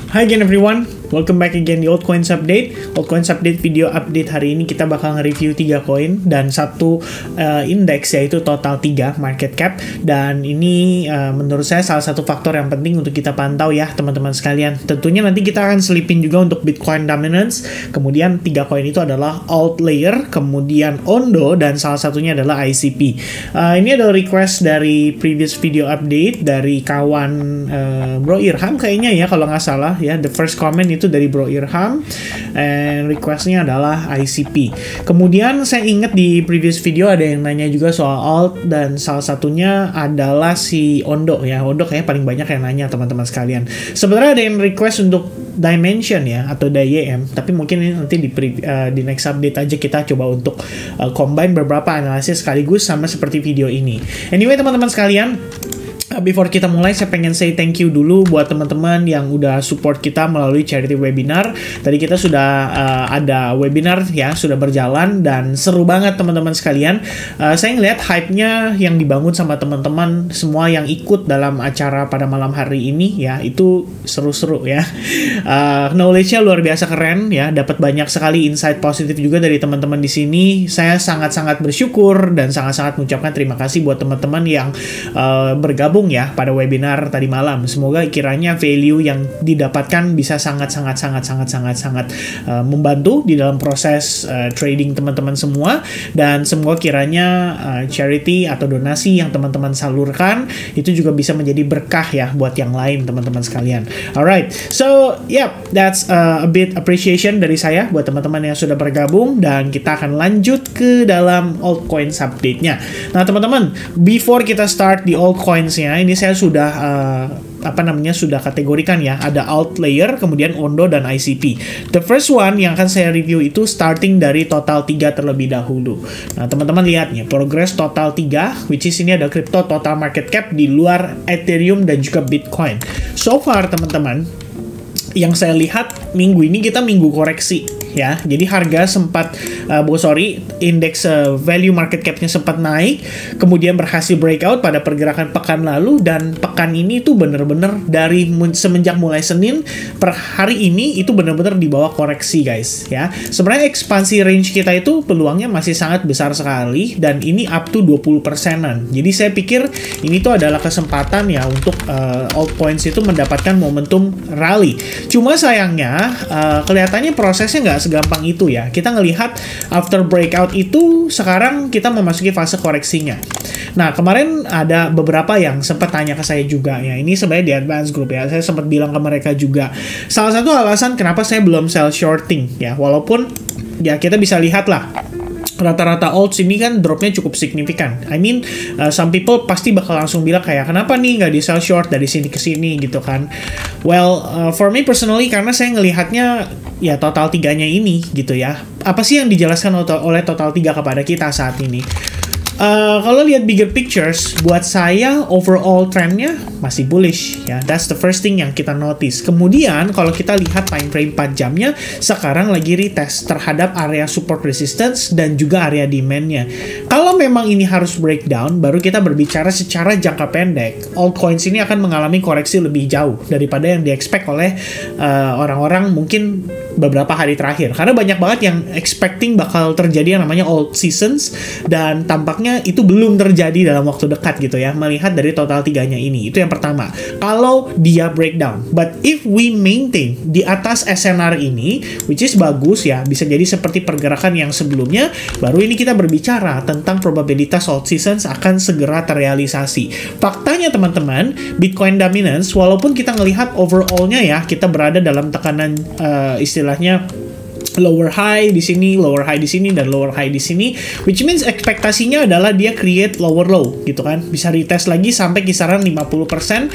Hi again everyone, welcome back again di Altcoins Update. Altcoins Update video update hari ini kita bakal nge-review 3 koin dan satu indeks, yaitu total 3 market cap. Dan ini menurut saya salah satu faktor yang penting untuk kita pantau ya teman-teman sekalian. Tentunya nanti kita akan selipin juga untuk Bitcoin Dominance. Kemudian 3 koin itu adalah Altlayer, kemudian Ondo, dan salah satunya adalah ICP. Ini adalah request dari previous video update dari kawan Bro Irham kayaknya ya kalau nggak salah ya. The first comment itu dari Bro Irham, and requestnya adalah ICP. Kemudian saya ingat di previous video ada yang nanya juga soal alt, dan salah satunya adalah si Ondo ya. Ondo kayaknya paling banyak yang nanya teman-teman sekalian. Sebenarnya ada yang request untuk Dimension ya atau DYM, tapi mungkin nanti di next update aja kita coba untuk combine beberapa analisis sekaligus sama seperti video ini. Anyway teman-teman sekalian, before kita mulai, saya pengen say thank you dulu buat teman-teman yang udah support kita melalui charity webinar. Tadi kita sudah ada webinar ya, sudah berjalan dan seru banget teman-teman sekalian. Saya ngeliat hype-nya yang dibangun sama teman-teman semua yang ikut dalam acara pada malam hari ini ya, itu seru-seru ya. Knowledge-nya luar biasa keren ya, dapat banyak sekali insight positif juga dari teman-teman di sini. Saya sangat-sangat bersyukur dan sangat-sangat mengucapkan terima kasih buat teman-teman yang bergabung ya pada webinar tadi malam. Semoga kiranya value yang didapatkan bisa sangat membantu di dalam proses trading teman-teman semua, dan semoga kiranya charity atau donasi yang teman-teman salurkan itu juga bisa menjadi berkah ya buat yang lain teman-teman sekalian. Alright, so yeah, that's a bit appreciation dari saya buat teman-teman yang sudah bergabung, dan kita akan lanjut ke dalam altcoins update-nya. Nah teman-teman, before kita start di altcoins-nya, ini saya sudah sudah kategorikan ya, ada Altlayer, kemudian Ondo, dan ICP. The first one yang akan saya review itu starting dari total 3 terlebih dahulu. Nah teman-teman lihat nih, progress total 3, which is ini ada crypto total market cap di luar Ethereum dan juga Bitcoin. So far teman-teman, yang saya lihat minggu ini kita minggu koreksi ya. Jadi harga sempat indeks value market cap-nya sempat naik, kemudian berhasil breakout pada pergerakan pekan lalu, dan pekan ini tuh bener-bener dari semenjak mulai Senin per hari ini itu bener-bener di bawah koreksi guys ya. Sebenarnya ekspansi range kita itu peluangnya masih sangat besar sekali, dan ini up to 20%-an. Jadi saya pikir ini tuh adalah kesempatan ya untuk altcoins itu mendapatkan momentum rally. Cuma sayangnya kelihatannya prosesnya nggak segampang itu ya. Kita ngelihat after breakout itu sekarang kita memasuki fase koreksinya. Nah kemarin ada beberapa yang sempat tanya ke saya juga ya, ini sebenarnya di advance group ya, saya sempat bilang ke mereka juga salah satu alasan kenapa saya belum sell shorting ya, walaupun ya kita bisa lihat lah rata-rata alts ini kan dropnya cukup signifikan. I mean, some people pasti bakal langsung bilang kayak, kenapa nih nggak di sell short dari sini ke sini gitu kan. Well, for me personally, karena saya ngelihatnya ya total 3-nya ini gitu ya. Apa sih yang dijelaskan oleh total 3 kepada kita saat ini? Kalau lihat bigger pictures, buat saya overall trendnya masih bullish ya. That's the first thing yang kita notice. Kemudian kalau kita lihat time frame 4 jamnya, sekarang lagi retest terhadap area support resistance dan juga area demand-nya. Kalau memang ini harus breakdown, baru kita berbicara secara jangka pendek. Altcoins ini akan mengalami koreksi lebih jauh daripada yang di-expect oleh orang-orang mungkin beberapa hari terakhir. Karena banyak banget yang expecting bakal terjadi yang namanya alt seasons, dan tampaknya itu belum terjadi dalam waktu dekat gitu ya, melihat dari total 3-nya ini. Itu yang pertama, kalau dia breakdown. But if we maintain di atas SNR ini, which is bagus ya, bisa jadi seperti pergerakan yang sebelumnya, baru ini kita berbicara tentang probabilitas alt seasons akan segera terrealisasi. Faktanya teman-teman, Bitcoin Dominance, walaupun kita ngelihat overall-nya ya, kita berada dalam tekanan istilahnya lower high di sini, lower high di sini, dan lower high di sini, which means ekspektasinya adalah dia create lower low gitu kan, bisa retest lagi sampai kisaran 50%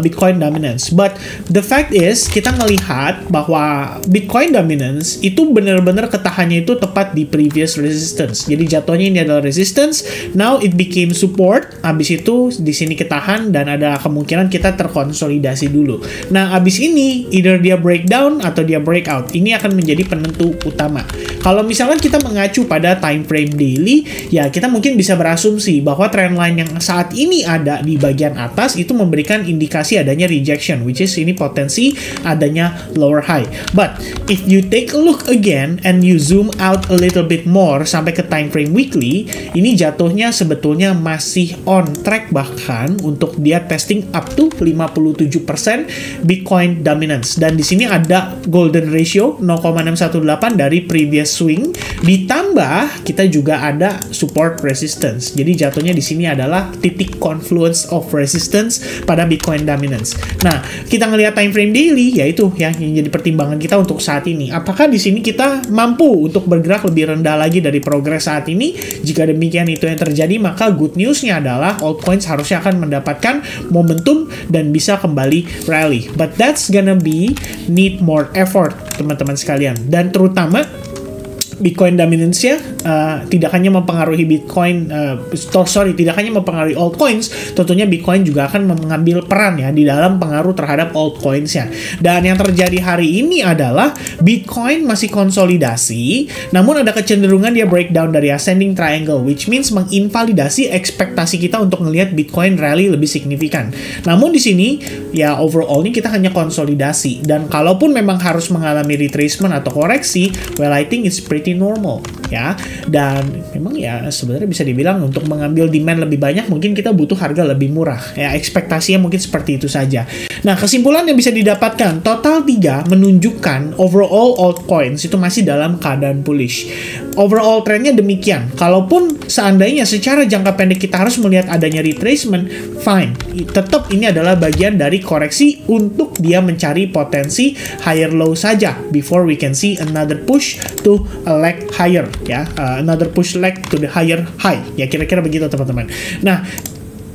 Bitcoin dominance. But the fact is, kita ngelihat bahwa Bitcoin dominance itu benar-benar ketahannya itu tepat di previous resistance. Jadi jatuhnya ini adalah resistance, now it became support habis itu di sini ketahan dan ada kemungkinan kita terkonsolidasi dulu. Nah, habis ini either dia breakdown atau dia breakout. Ini akan menjadi penentu utama. Kalau misalkan kita mengacu pada time frame daily, ya kita mungkin bisa berasumsi bahwa trendline yang saat ini ada di bagian atas itu memberikan indikasi adanya rejection, which is ini potensi adanya lower high. But if you take a look again and you zoom out a little bit more sampai ke time frame weekly, ini jatuhnya sebetulnya masih on track bahkan untuk dia testing up to 57% Bitcoin dominance. Dan di sini ada golden ratio 0,618 dari previous swing, ditambah kita juga ada support resistance. Jadi jatuhnya di sini adalah titik confluence of resistance pada Bitcoin dominance. Nah, kita ngelihat time frame daily, yaitu yang jadi pertimbangan kita untuk saat ini. Apakah di sini kita mampu untuk bergerak lebih rendah lagi dari progres saat ini? Jika demikian itu yang terjadi, maka good newsnya adalah altcoins harusnya akan mendapatkan momentum dan bisa kembali rally. But that's gonna be need more effort, teman-teman sekalian. Dan terutama Bitcoin dominance-nya tidak hanya mempengaruhi tidak hanya mempengaruhi altcoins, tentunya Bitcoin juga akan mengambil peran ya di dalam pengaruh terhadap altcoins-nya. Dan yang terjadi hari ini adalah Bitcoin masih konsolidasi, namun ada kecenderungan dia breakdown dari ascending triangle, which means menginvalidasi ekspektasi kita untuk melihat Bitcoin rally lebih signifikan. Namun di sini ya overall ini kita hanya konsolidasi, dan kalaupun memang harus mengalami retracement atau koreksi, well I think it's pretty normal ya. Dan memang ya sebenarnya bisa dibilang untuk mengambil demand lebih banyak mungkin kita butuh harga lebih murah ya, ekspektasinya mungkin seperti itu saja. Nah, kesimpulan yang bisa didapatkan total 3 menunjukkan overall altcoins itu masih dalam keadaan bullish. Overall trendnya demikian. Kalaupun seandainya secara jangka pendek kita harus melihat adanya retracement, fine, tetap ini adalah bagian dari koreksi untuk dia mencari potensi higher low saja before we can see another push to a leg higher ya, another push leg to the higher high ya, kira-kira begitu teman-teman. Nah,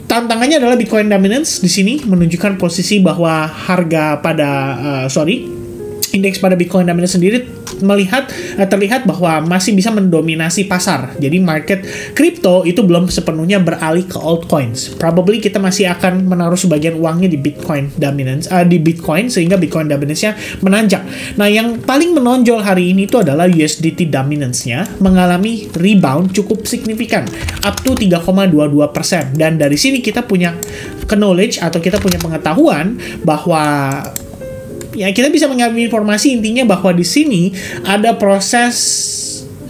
tantangannya adalah Bitcoin dominance di sini menunjukkan posisi bahwa harga pada indeks pada Bitcoin dominance sendiri terlihat bahwa masih bisa mendominasi pasar. Jadi market crypto itu belum sepenuhnya beralih ke altcoins. Probably kita masih akan menaruh sebagian uangnya di Bitcoin dominance, di Bitcoin, sehingga Bitcoin dominance-nya menanjak. Nah, yang paling menonjol hari ini itu adalah USDT dominance-nya mengalami rebound cukup signifikan, up to 3,22%. Dan dari sini kita punya knowledge atau kita punya pengetahuan bahwa ya kita bisa mengambil informasi intinya bahwa di sini ada proses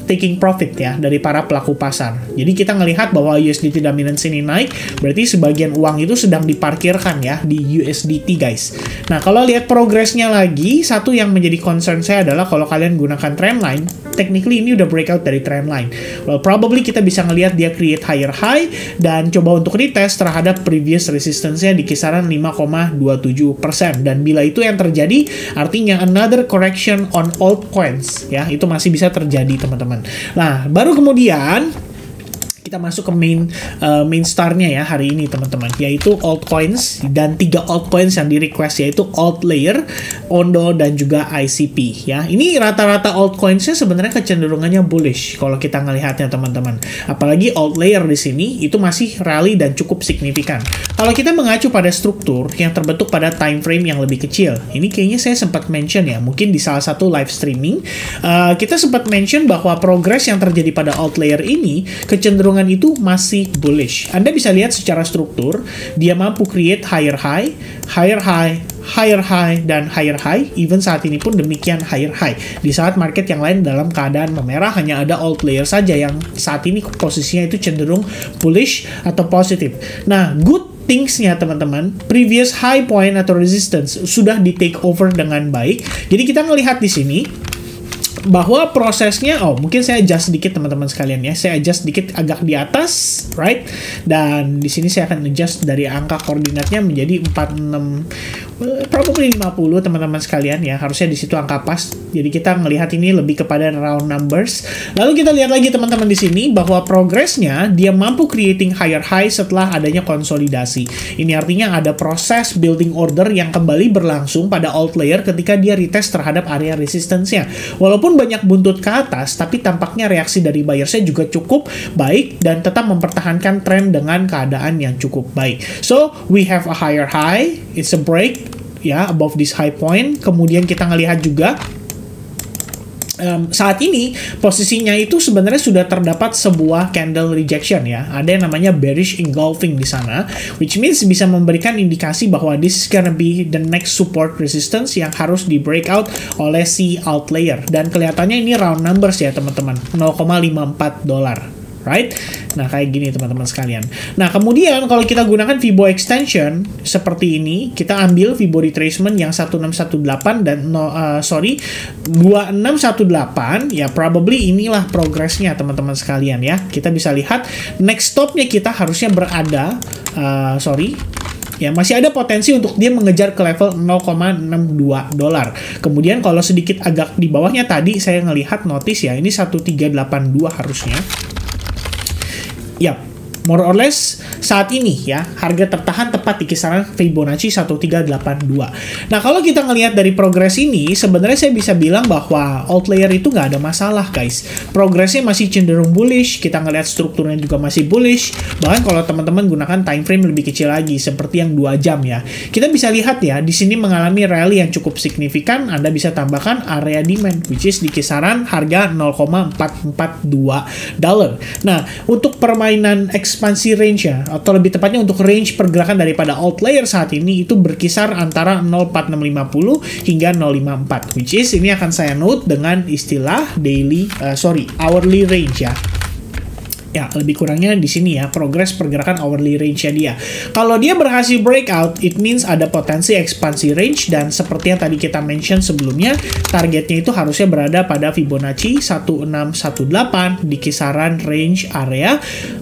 taking profit ya dari para pelaku pasar. Jadi kita ngelihat bahwa USDT dominance ini naik, berarti sebagian uang itu sedang diparkirkan ya di USDT guys. Nah, kalau lihat progresnya lagi, satu yang menjadi concern saya adalah kalau kalian gunakan trendline, technically ini udah breakout dari trendline. Well, probably kita bisa ngelihat dia create higher high dan coba untuk retest terhadap previous resistance-nya di kisaran 5,27%. Dan bila itu yang terjadi, artinya another correction on altcoins ya, itu masih bisa terjadi teman-teman. Nah, baru kemudian kita masuk ke main star-nya ya hari ini teman-teman, yaitu altcoins, dan 3 altcoins yang di request yaitu Altlayer, Ondo, dan juga ICP ya. Ini rata-rata altcoins-nya sebenarnya kecenderungannya bullish kalau kita ngelihatnya teman-teman. Apalagi Altlayer di sini itu masih rally dan cukup signifikan. Kalau kita mengacu pada struktur yang terbentuk pada time frame yang lebih kecil, ini kayaknya saya sempat mention ya, mungkin di salah satu live streaming kita sempat mention bahwa progres yang terjadi pada Altlayer ini kecenderungan itu masih bullish. Anda bisa lihat secara struktur, dia mampu create higher high, higher high, higher high, dan higher high. Even saat ini pun demikian higher high. Di saat market yang lain dalam keadaan memerah, hanya ada Altlayer saja yang saat ini posisinya itu cenderung bullish atau positif. Nah, good things-nya teman-teman, previous high point atau resistance sudah di take over dengan baik. Jadi kita ngelihat di sini bahwa prosesnya, mungkin saya adjust sedikit teman-teman sekalian ya, saya adjust sedikit agak di atas, right? Dan di sini saya akan adjust dari angka koordinatnya menjadi 46, probably 50 teman-teman sekalian ya, harusnya di situ angka pas. Jadi kita melihat ini lebih kepada round numbers. Lalu kita lihat lagi teman-teman di sini bahwa progresnya dia mampu creating higher high setelah adanya konsolidasi. Ini artinya ada proses building order yang kembali berlangsung pada Altlayer ketika dia retest terhadap area resistance-nya. Walaupun walaupun banyak buntut ke atas, tapi tampaknya reaksi dari buyersnya juga cukup baik dan tetap mempertahankan tren dengan keadaan yang cukup baik. So, we have a higher high, it's a break, ya, above this high point. Kemudian kita ngelihat juga saat ini posisinya itu sebenarnya sudah terdapat sebuah candle rejection ya. Ada yang namanya bearish engulfing di sana, which means bisa memberikan indikasi bahwa this is gonna be the next support resistance yang harus di breakout oleh si outlier. Dan kelihatannya ini round numbers ya teman-teman, $0,54. Right? Nah, kayak gini teman-teman sekalian. Nah, kemudian kalau kita gunakan Fibo extension seperti ini, kita ambil Fibo retracement yang 1618 dan 2618, ya probably inilah progresnya teman-teman sekalian ya. Kita bisa lihat next stopnya kita harusnya berada ya masih ada potensi untuk dia mengejar ke level $0,62. Kemudian kalau sedikit agak di bawahnya tadi saya ngelihat notice ya, ini 1382 harusnya. Yap, more or less saat ini ya, harga tertahan tepat di kisaran Fibonacci 1382. Nah, kalau kita ngelihat dari progres ini, sebenarnya saya bisa bilang bahwa outlier itu nggak ada masalah, guys. Progresnya masih cenderung bullish, kita ngelihat strukturnya juga masih bullish. Bahkan kalau teman-teman gunakan time frame lebih kecil lagi, seperti yang 2 jam ya. Kita bisa lihat ya, di sini mengalami rally yang cukup signifikan. Anda bisa tambahkan area demand, which is di kisaran harga $0,442. Nah, untuk permainan ekspansi range ya, atau lebih tepatnya untuk range pergerakan daripada outlier saat ini itu berkisar antara 0,4650 hingga 0,54, which is ini akan saya note dengan istilah hourly range ya. Ya, lebih kurangnya di sini ya, progres pergerakan hourly range-nya dia. Kalau dia berhasil breakout, it means ada potensi ekspansi range, dan seperti yang tadi kita mention sebelumnya, targetnya itu harusnya berada pada Fibonacci 1618 di kisaran range area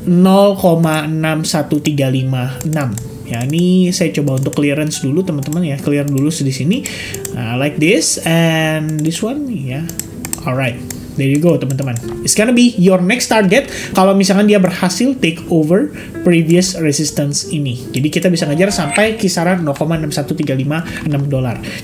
0,61356. Ya, ini saya coba untuk clearance dulu teman-teman ya, clear dulu di sini, like this and this one ya. Alright. There you go teman-teman. It's gonna be your next target kalau misalkan dia berhasil take over previous resistance ini. Jadi kita bisa ngejar sampai kisaran $0,61356.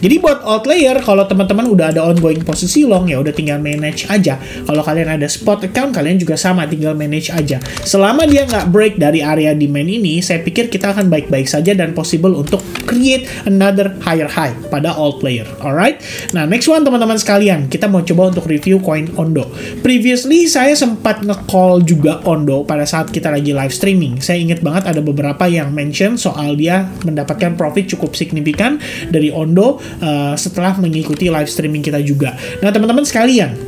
Jadi buat outlier, kalau teman-teman udah ada ongoing posisi long, ya udah tinggal manage aja. Kalau kalian ada spot account, kalian juga sama, tinggal manage aja. Selama dia nggak break dari area demand ini, saya pikir kita akan baik-baik saja dan possible untuk create another higher high pada outlier. Alright? Nah, next one teman-teman sekalian, kita mau coba untuk review coin Ondo. Previously saya sempat nge-call juga Ondo pada saat kita lagi live streaming. Saya ingat banget ada beberapa yang mention soal dia mendapatkan profit cukup signifikan dari Ondo setelah mengikuti live streaming kita juga. Nah, teman-teman sekalian,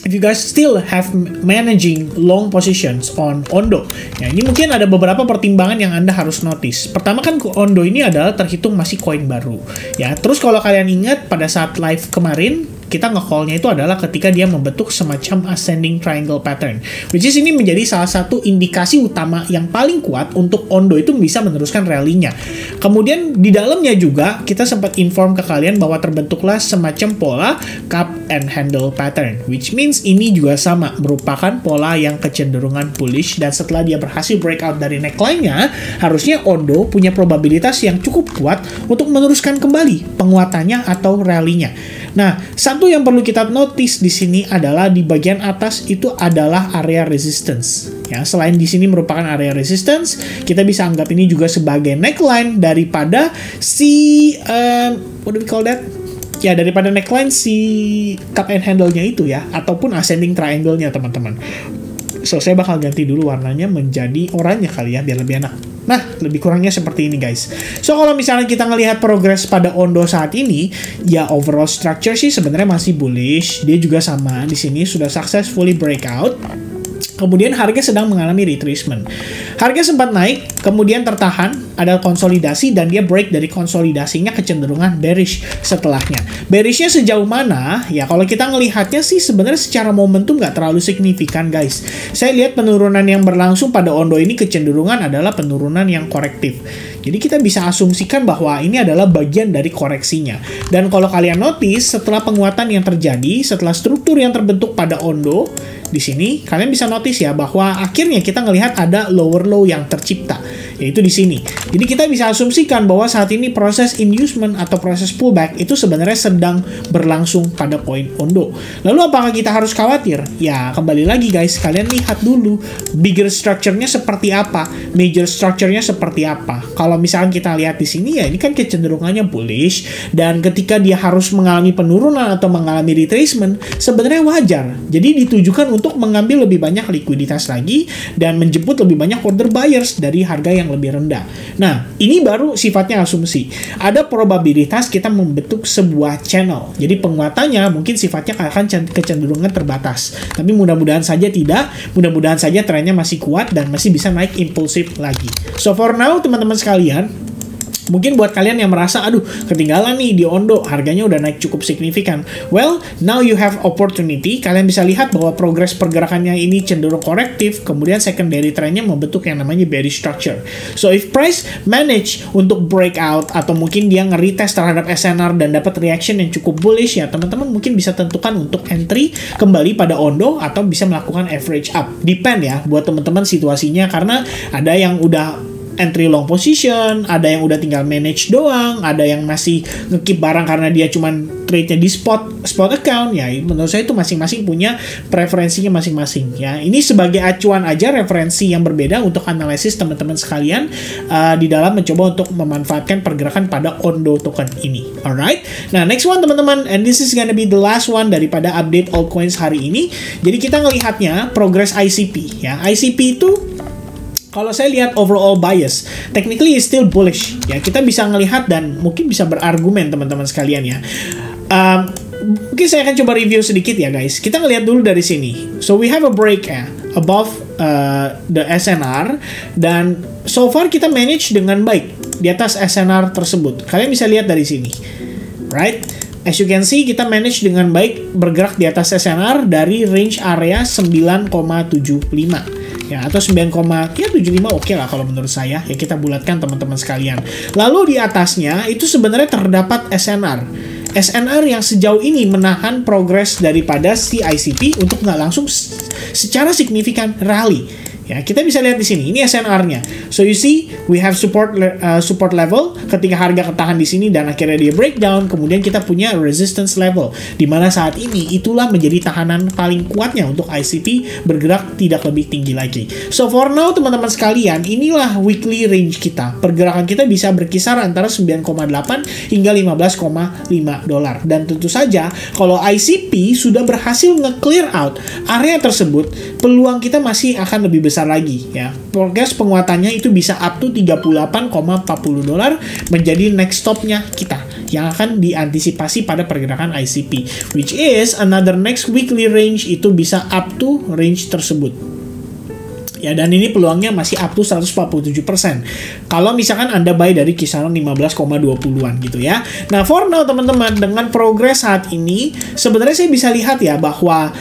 if you guys still have managing long positions on Ondo, ya ini mungkin ada beberapa pertimbangan yang Anda harus notice. Pertama kan Ondo ini adalah terhitung masih koin baru. Ya, terus kalau kalian ingat pada saat live kemarin, kita nge-call-nya itu adalah ketika dia membentuk semacam ascending triangle pattern, which is ini menjadi salah satu indikasi utama yang paling kuat untuk Ondo itu bisa meneruskan rally-nya. Kemudian di dalamnya juga kita sempat inform ke kalian bahwa terbentuklah semacam pola cup and handle pattern, which means ini juga sama, merupakan pola yang kecenderungan bullish, dan setelah dia berhasil breakout dari neckline-nya, harusnya Ondo punya probabilitas yang cukup kuat untuk meneruskan kembali penguatannya atau rally-nya. Nah, satu yang perlu kita notice di sini adalah di bagian atas itu adalah area resistance. Ya, selain di sini merupakan area resistance, kita bisa anggap ini juga sebagai neckline daripada si what do we call that? Ya, daripada neckline si cup and handle-nya itu ya, ataupun ascending triangle-nya teman-teman. So, saya bakal ganti dulu warnanya menjadi oranye kali ya, biar lebih enak. Nah, lebih kurangnya seperti ini guys. So, kalau misalnya kita ngelihat progres pada Ondo saat ini, ya overall structure sih sebenarnya masih bullish. Dia juga sama, di sini sudah successfully breakout. Kemudian harga sedang mengalami retracement. Harga sempat naik, kemudian tertahan, ada konsolidasi, dan dia break dari konsolidasinya kecenderungan bearish setelahnya. Bearishnya sejauh mana? Ya, kalau kita ngelihatnya sih sebenarnya secara momentum nggak terlalu signifikan guys. Saya lihat penurunan yang berlangsung pada Ondo ini kecenderungan adalah penurunan yang korektif. Jadi kita bisa asumsikan bahwa ini adalah bagian dari koreksinya. Dan kalau kalian notice, setelah penguatan yang terjadi, setelah struktur yang terbentuk pada Ondo, di sini kalian bisa notice ya bahwa akhirnya kita ngelihat ada lower low yang tercipta. yaitu di sini. Jadi kita bisa asumsikan bahwa saat ini proses inducement atau proses pullback itu sebenarnya sedang berlangsung pada koin Ondo. Lalu apakah kita harus khawatir? Ya, kembali lagi guys, kalian lihat dulu bigger structure-nya seperti apa, major structure-nya seperti apa. Kalau misalkan kita lihat di sini ya, ini kan kecenderungannya bullish, dan ketika dia harus mengalami penurunan atau mengalami retracement, sebenarnya wajar. Jadi ditujukan untuk mengambil lebih banyak likuiditas lagi dan menjemput lebih banyak order buyers dari harga yang lebih rendah. Nah, ini baru sifatnya asumsi. Ada probabilitas kita membentuk sebuah channel. Jadi penguatannya mungkin sifatnya akan kecenderungan terbatas. Tapi mudah-mudahan saja tidak. Mudah-mudahan saja trennya masih kuat dan masih bisa naik impulsif lagi. So for now, teman-teman sekalian, mungkin buat kalian yang merasa, aduh ketinggalan nih di Ondo, harganya udah naik cukup signifikan. Well, now you have opportunity. Kalian bisa lihat bahwa progres pergerakannya ini cenderung korektif, kemudian secondary trendnya membentuk yang namanya bearish structure. So if price manage untuk breakout atau mungkin dia nge-retest terhadap SNR dan dapat reaction yang cukup bullish, ya teman-teman mungkin bisa tentukan untuk entry kembali pada Ondo atau bisa melakukan average up. Depend ya buat teman-teman situasinya, karena ada yang udah entry long position, ada yang udah tinggal manage doang, ada yang masih nge-keep barang karena dia cuman trade-nya di spot account. Ya, menurut saya itu masing-masing punya preferensinya masing-masing ya. Ini sebagai acuan aja, referensi yang berbeda untuk analisis teman-teman sekalian di dalam mencoba untuk memanfaatkan pergerakan pada Ondo token ini. Alright. Nah, next one teman-teman, and this is gonna be the last one daripada update altcoins hari ini. Jadi kita ngelihatnya progress ICP ya. ICP itu kalau saya lihat overall bias, technically is still bullish. Ya, kita bisa ngelihat dan mungkin bisa berargumen teman-teman sekalian ya. Mungkin saya akan coba review sedikit ya guys. Kita ngelihat dulu dari sini. So we have a break ya, above the SNR, dan so far kita manage dengan baik di atas SNR tersebut. Kalian bisa lihat dari sini, right? As you can see, kita manage dengan baik bergerak di atas SNR dari range area 9,75. Ya, atau 9,75 oke lah kalau menurut saya. Ya, kita bulatkan teman-teman sekalian. Lalu di atasnya itu sebenarnya terdapat SNR. SNR yang sejauh ini menahan progres daripada si ICP untuk nggak langsung secara signifikan rally. Ya, kita bisa lihat di sini. Ini SNR-nya. So you see, we have support level ketika harga ketahan di sini dan akhirnya dia breakdown. Kemudian kita punya resistance level, di mana saat ini itulah menjadi tahanan paling kuatnya untuk ICP bergerak tidak lebih tinggi lagi. So for now teman-teman sekalian, inilah weekly range kita. Pergerakan kita bisa berkisar antara 9,8 hingga 15,5 dolar. Dan tentu saja kalau ICP sudah berhasil nge-clear out area tersebut, peluang kita masih akan lebih besar lagi ya. Progres penguatannya itu bisa up to 38,40 dolar menjadi next stopnya kita yang akan diantisipasi pada pergerakan ICP, which is another next weekly range itu bisa up to range tersebut. Ya, dan ini peluangnya masih up to 147%. Kalau misalkan Anda buy dari kisaran 15,20-an gitu ya. Nah, for now teman-teman, dengan progres saat ini sebenarnya saya bisa lihat ya bahwa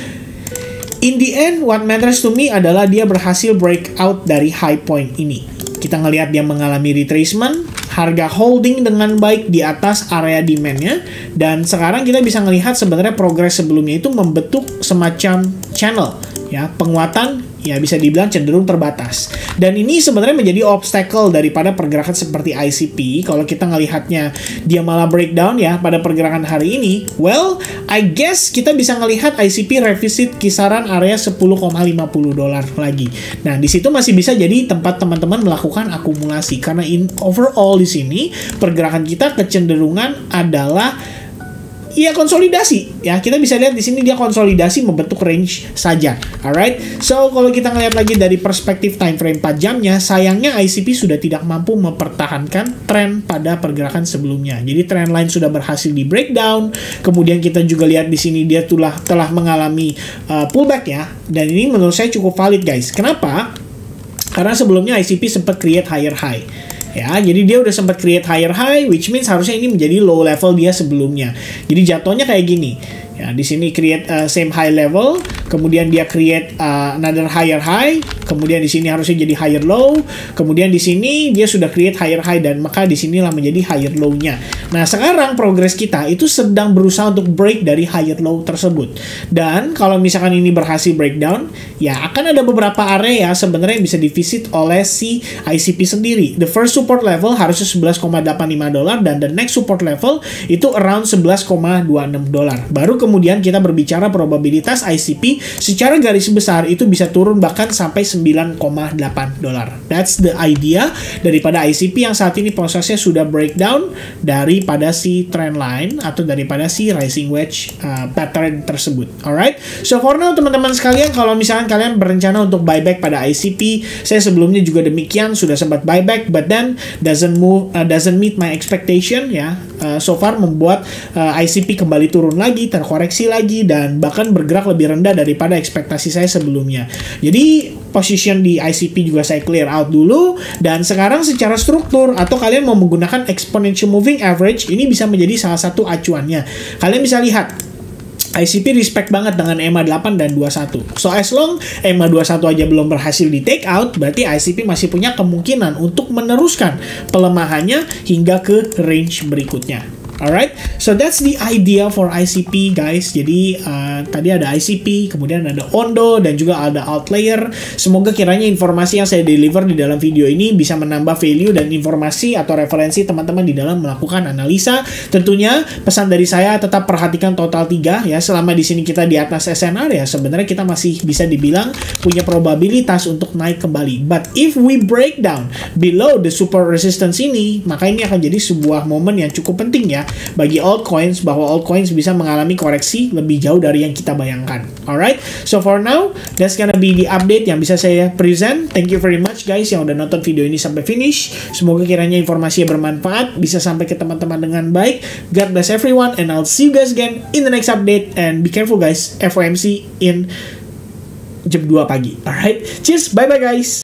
in the end, what matters to me adalah dia berhasil breakout dari high point ini. Kita ngelihat dia mengalami retracement, harga holding dengan baik di atas area demand-nya, dan sekarang kita bisa ngelihat sebenarnya progres sebelumnya itu membentuk semacam channel, ya, penguatan. Ya, bisa dibilang cenderung terbatas. Dan ini sebenarnya menjadi obstacle daripada pergerakan seperti ICP. Kalau kita ngelihatnya dia malah breakdown ya pada pergerakan hari ini, well, I guess kita bisa ngelihat ICP revisit kisaran area 10,50 dolar lagi. Nah, di situ masih bisa jadi tempat teman-teman melakukan akumulasi, karena overall di sini pergerakan kita kecenderungan adalah ya konsolidasi ya. Kita bisa lihat di sini dia konsolidasi membentuk range saja. Alright. So kalau kita ngelihat lagi dari perspektif time frame 4 jamnya, sayangnya ICP sudah tidak mampu mempertahankan tren pada pergerakan sebelumnya. Jadi trend line sudah berhasil di breakdown. Kemudian kita juga lihat di sini dia telah mengalami pullback ya. Dan ini menurut saya cukup valid guys. Kenapa? Karena sebelumnya ICP sempat create higher high. Ya, jadi dia udah sempat create higher high, which means harusnya ini menjadi low level dia sebelumnya. Jadi jatuhnya kayak gini. Ya, di sini create same high level, kemudian dia create another higher high, kemudian di sini harusnya jadi higher low, kemudian di sini dia sudah create higher high dan maka di sinilah menjadi higher low-nya. Nah, sekarang progres kita itu sedang berusaha untuk break dari higher low tersebut. Dan kalau misalkan ini berhasil breakdown, ya akan ada beberapa area sebenarnya yang bisa divisit oleh si ICP sendiri. The first support level harusnya $11,85 dan the next support level itu around $11,26. Baru kemudian kita berbicara probabilitas ICP secara garis besar itu bisa turun bahkan sampai $9,8. That's the idea daripada ICP yang saat ini prosesnya sudah breakdown daripada si trend line atau daripada si rising wedge pattern tersebut. Alright, so for now teman-teman sekalian, kalau misalkan kalian berencana untuk buyback pada ICP, saya sebelumnya juga demikian sudah sempat buyback, but then doesn't meet my expectation ya. So far membuat ICP kembali turun lagi, terkoreksi lagi, dan bahkan bergerak lebih rendah daripada ekspektasi saya sebelumnya. Jadi position di ICP juga saya clear out dulu, dan sekarang secara struktur atau kalian mau menggunakan exponential moving average, ini bisa menjadi salah satu acuannya. Kalian bisa lihat ICP respect banget dengan EMA 8 dan 21. So as long EMA 21 aja belum berhasil di take out, berarti ICP masih punya kemungkinan untuk meneruskan pelemahannya hingga ke range berikutnya. Alright, so that's the idea for ICP guys. Jadi tadi ada ICP, kemudian ada Ondo, dan juga ada Outlier. Semoga kiranya informasi yang saya deliver di dalam video ini bisa menambah value dan informasi atau referensi teman-teman di dalam melakukan analisa. Tentunya pesan dari saya tetap perhatikan total 3 ya. Selama di sini kita di atas SNR ya, sebenarnya kita masih bisa dibilang punya probabilitas untuk naik kembali. But if we break down below the support resistance ini, maka ini akan jadi sebuah momen yang cukup penting ya bagi altcoins, bahwa altcoins bisa mengalami koreksi lebih jauh dari yang kita bayangkan. Alright, so for now that's gonna be the update yang bisa saya present. Thank you very much guys yang udah nonton video ini sampai finish. Semoga kiranya informasinya bermanfaat, bisa sampai ke teman-teman dengan baik. God bless everyone and I'll see you guys again in the next update, and be careful guys, FOMC in jam 2 pagi. Alright, cheers, bye bye guys.